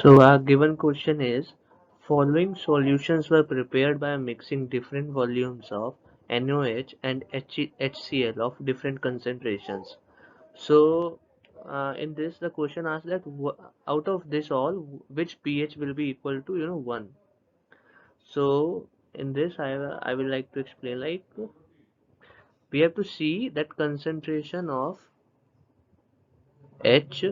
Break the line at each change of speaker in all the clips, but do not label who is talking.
So our given question is, following solutions were prepared by mixing different volumes of NOH and HCl of different concentrations. So in this the question asks that out of this all, which pH will be equal to 1. So in this I will like to explain, like we have to see that concentration of H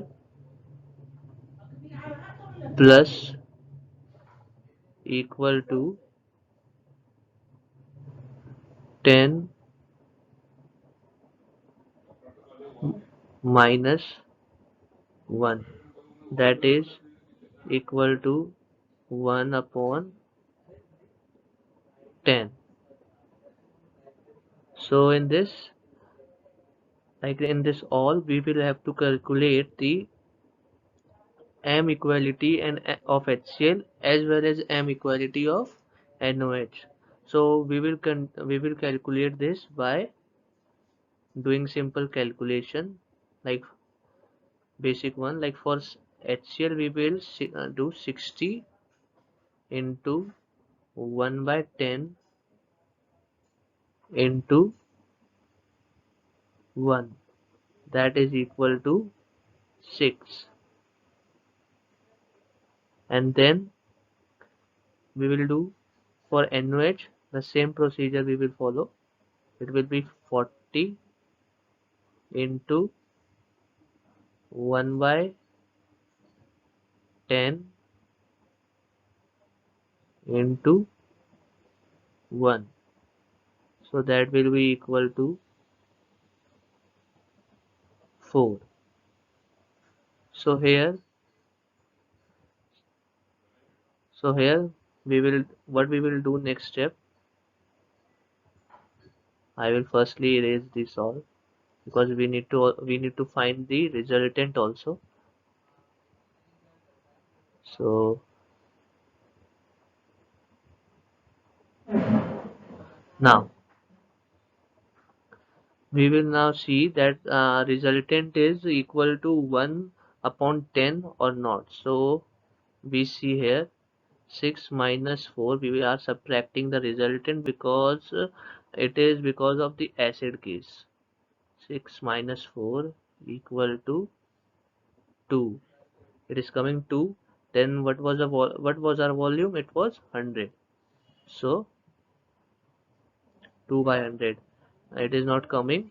plus equal to 10 minus 1, that is equal to 1 upon 10. So in this, like in this all, we will have to calculate the M equality and of HCl as well as M equality of NOH. So we will calculate this by doing simple calculation, like basic one. Like for HCl we will do 60 into 1 by 10 into 1, that is equal to 6. And then we will do for NOH the same procedure we will follow. It will be 40 into 1 by 10 into 1, so that will be equal to 4. So here we will, what we will do next step, I will firstly erase this all, because we need to find the resultant also. So now we will now see that resultant is equal to 1 upon 10 or not. So we see here 6 minus 4, we are subtracting the resultant because it is because of the acid case. 6 minus 4 equal to 2. It is coming 2. Then what was our volume? It was 100. So 2 by 100. It is not coming.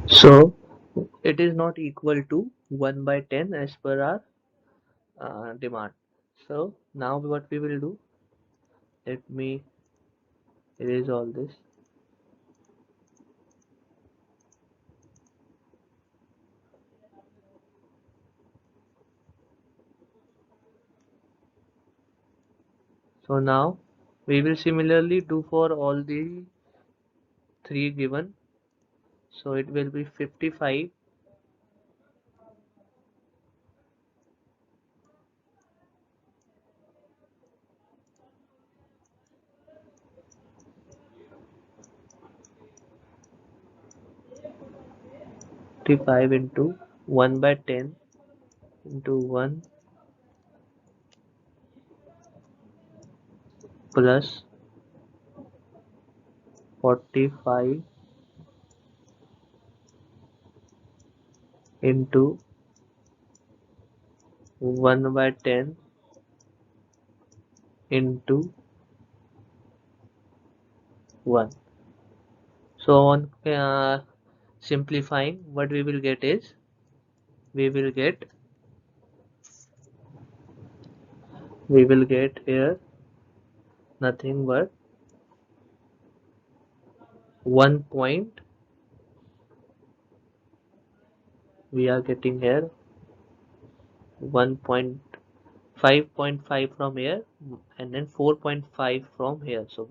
So it is not equal to 1 by 10 as per our demand. So now what we will do, let me erase all this. So now we will similarly do for all the 3 given. So it will be 55 into 1 by 10 into 1 plus 45 into 1 by 10 into 1. So on simplifying, what we will get is, we will get here nothing but 1 point, we are getting here 5.5 from here and then 4.5 from here. So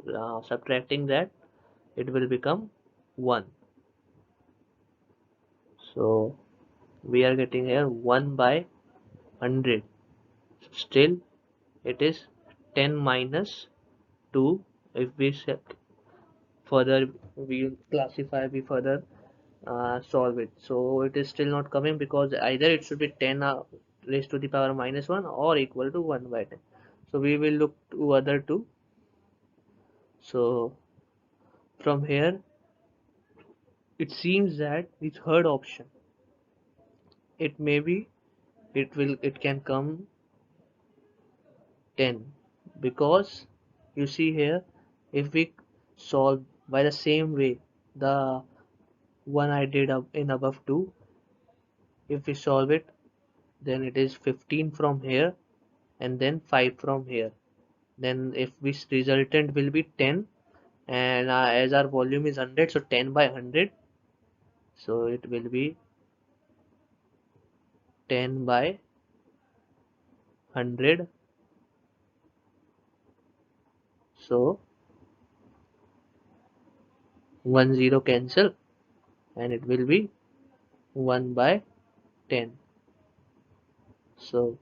subtracting that, it will become 1. So we are getting here 1 by 100. Still it is 10 minus 2. If we further we classify, we further solve it, so it is still not coming, because either it should be 10 raised to the power minus 1 or equal to 1 by 10. So we will look to other two. So from here it seems that the third option, it may be, it can come 10, because you see here, if we solve by the same way the one I did up in above 2, if we solve it, then it is 15 from here and then 5 from here. Then if this resultant will be 10, and as our volume is 100, so 10 by 100, so it will be 10 by 100. So 1 0 cancel and it will be 1 by 10. So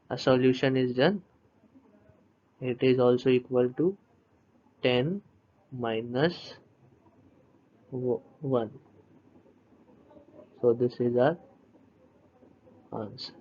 a solution is done. It is also equal to 10 minus 1. So this is our answer.